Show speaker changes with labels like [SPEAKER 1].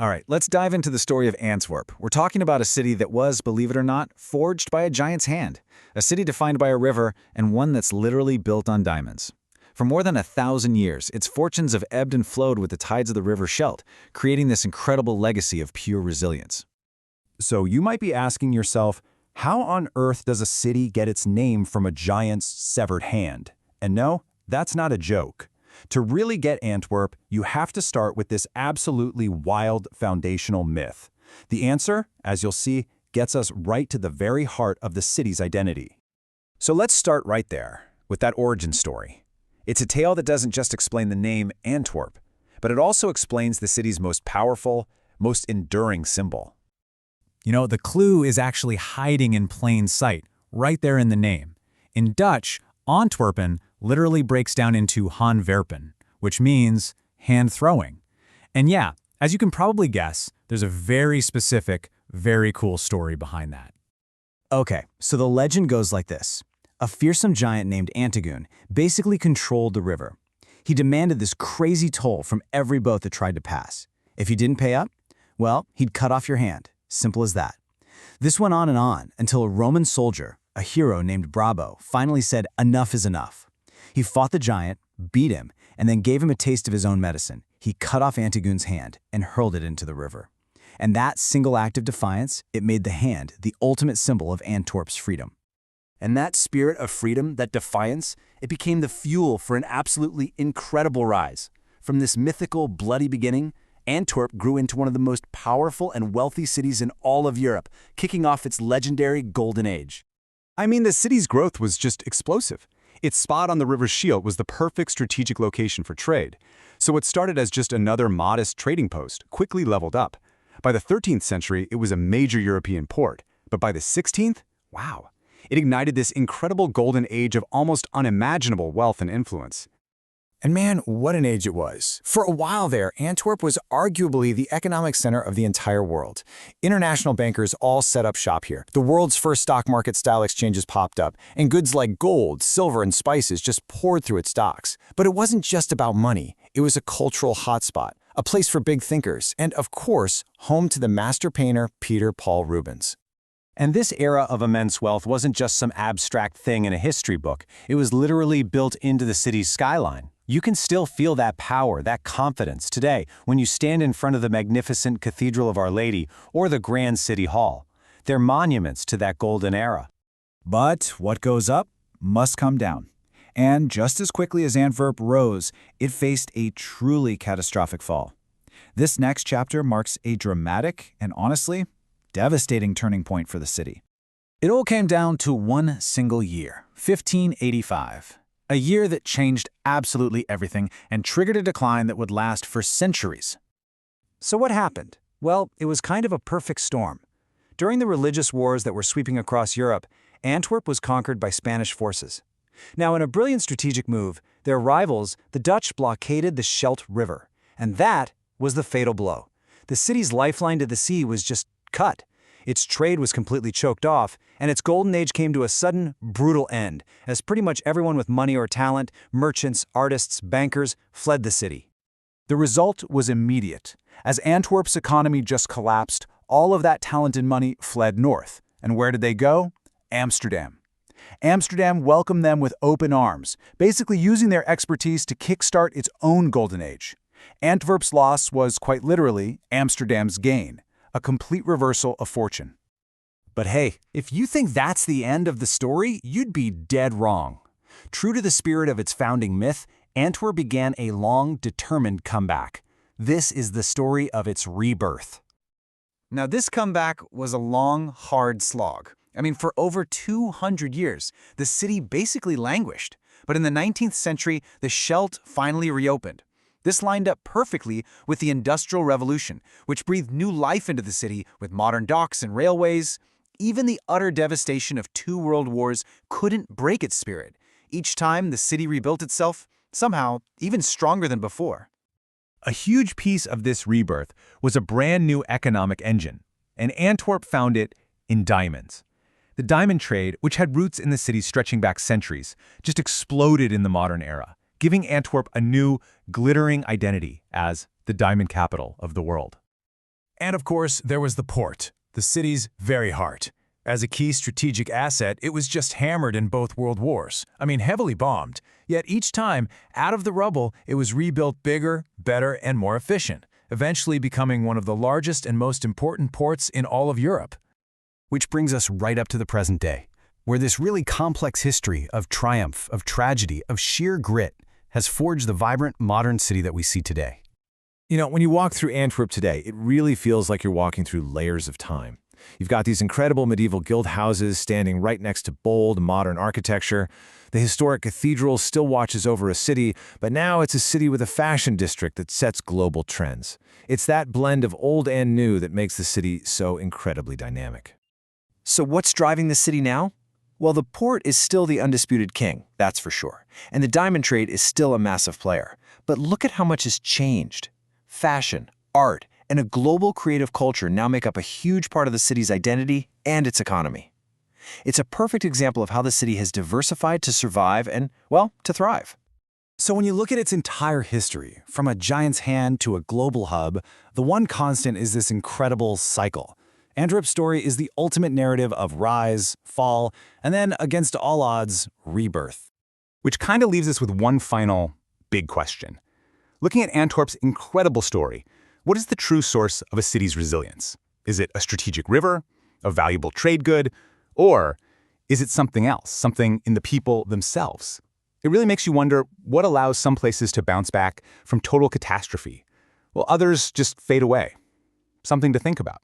[SPEAKER 1] All right, let's dive into the story of Antwerp. We're talking about a city that was, believe it or not, forged by a giant's hand. A city defined by a river, and one that's literally built on diamonds. For more than 1,000 years, its fortunes have ebbed and flowed with the tides of the River Scheldt, creating this incredible legacy of pure resilience.
[SPEAKER 2] So you might be asking yourself, how on earth does a city get its name from a giant's severed hand? And no, that's not a joke. To really get Antwerp, you have to start with this absolutely wild foundational myth. The answer, as you'll see, gets us right to the very heart of the city's identity. So let's start right there, with that origin story. It's a tale that doesn't just explain the name Antwerp, but it also explains the city's most powerful, most enduring symbol.
[SPEAKER 3] You know, the clue is actually hiding in plain sight, right there in the name. In Dutch, Antwerpen literally breaks down into handwerpen, which means hand-throwing. And yeah, as you can probably guess, there's a very specific, very cool story behind that.
[SPEAKER 1] Okay, so the legend goes like this. A fearsome giant named Antigoon basically controlled the river. He demanded this crazy toll from every boat that tried to pass. If you didn't pay up, well, he'd cut off your hand. Simple as that. This went on and on until a Roman soldier, a hero named Brabo, finally said enough is enough. He fought the giant, beat him, and then gave him a taste of his own medicine. He cut off Antigoon's hand and hurled it into the river. And that single act of defiance, it made the hand the ultimate symbol of Antwerp's freedom.
[SPEAKER 2] And that spirit of freedom, that defiance, it became the fuel for an absolutely incredible rise. From this mythical, bloody beginning, Antwerp grew into one of the most powerful and wealthy cities in all of Europe, kicking off its legendary Golden Age.
[SPEAKER 4] I mean, the city's growth was just explosive. Its spot on the River Scheldt was the perfect strategic location for trade. So what started as just another modest trading post quickly leveled up. By the 13th century, it was a major European port. But by the 16th, wow, it ignited this incredible golden age of almost unimaginable wealth and influence.
[SPEAKER 5] And man, what an age it was. For a while there, Antwerp was arguably the economic center of the entire world. International bankers all set up shop here. The world's first stock market-style exchanges popped up, and goods like gold, silver, and spices just poured through its docks. But it wasn't just about money. It was a cultural hotspot, a place for big thinkers, and of course, home to the master painter Peter Paul Rubens.
[SPEAKER 2] And this era of immense wealth wasn't just some abstract thing in a history book. It was literally built into the city's skyline. You can still feel that power, that confidence today when you stand in front of the magnificent Cathedral of Our Lady or the Grand City Hall. They're monuments to that golden era.
[SPEAKER 1] But what goes up must come down. And just as quickly as Antwerp rose, it faced a truly catastrophic fall. This next chapter marks a dramatic and honestly, devastating turning point for the city. It all came down to one single year, 1585. A year that changed absolutely everything and triggered a decline that would last for centuries.
[SPEAKER 6] So what happened? Well, it was kind of a perfect storm. During the religious wars that were sweeping across Europe, Antwerp was conquered by Spanish forces. Now, in a brilliant strategic move, their rivals, the Dutch, blockaded the Scheldt River. And that was the fatal blow. The city's lifeline to the sea was just cut. Its trade was completely choked off, and its golden age came to a sudden, brutal end, as pretty much everyone with money or talent, merchants, artists, bankers, fled the city.
[SPEAKER 1] The result was immediate. As Antwerp's economy just collapsed, all of that talent and money fled north. And where did they go? Amsterdam. Amsterdam welcomed them with open arms, basically using their expertise to kickstart its own golden age. Antwerp's loss was quite literally Amsterdam's gain. A complete reversal of fortune.
[SPEAKER 2] But hey, if you think that's the end of the story, you'd be dead wrong. True to the spirit of its founding myth, Antwerp began a long, determined comeback. This is the story of its rebirth.
[SPEAKER 6] Now, this comeback was a long, hard slog. I mean, for over 200 years, the city basically languished. But in the 19th century, the Scheldt finally reopened. This lined up perfectly with the Industrial Revolution, which breathed new life into the city with modern docks and railways. Even the utter devastation of 2 world wars couldn't break its spirit. Each time the city rebuilt itself, somehow even stronger than before.
[SPEAKER 4] A huge piece of this rebirth was a brand new economic engine, and Antwerp found it in diamonds. The diamond trade, which had roots in the city stretching back centuries, just exploded in the modern era, giving Antwerp a new, glittering identity as the diamond capital of the world.
[SPEAKER 2] And of course, there was the port, the city's very heart. As a key strategic asset, it was just hammered in both world wars. I mean, heavily bombed. Yet each time, out of the rubble, it was rebuilt bigger, better, and more efficient, eventually becoming one of the largest and most important ports in all of Europe.
[SPEAKER 4] Which brings us right up to the present day, where this really complex history of triumph, of tragedy, of sheer grit has forged the vibrant, modern city that we see today.
[SPEAKER 5] You know, when you walk through Antwerp today, it really feels like you're walking through layers of time. You've got these incredible medieval guild houses standing right next to bold, modern architecture. The historic cathedral still watches over a city, but now it's a city with a fashion district that sets global trends. It's that blend of old and new that makes the city so incredibly dynamic.
[SPEAKER 6] So what's driving the city now? Well, the port is still the undisputed king, that's for sure. And the diamond trade is still a massive player. But look at how much has changed. Fashion, art, and a global creative culture now make up a huge part of the city's identity and its economy. It's a perfect example of how the city has diversified to survive and, well, to thrive.
[SPEAKER 3] So when you look at its entire history, from a giant's hand to a global hub, the one constant is this incredible cycle. Antwerp's story is the ultimate narrative of rise, fall, and then, against all odds, rebirth.
[SPEAKER 4] Which kind of leaves us with one final big question. Looking at Antwerp's incredible story, what is the true source of a city's resilience? Is it a strategic river, a valuable trade good, or is it something else, something in the people themselves? It really makes you wonder what allows some places to bounce back from total catastrophe, while others just fade away. Something to think about.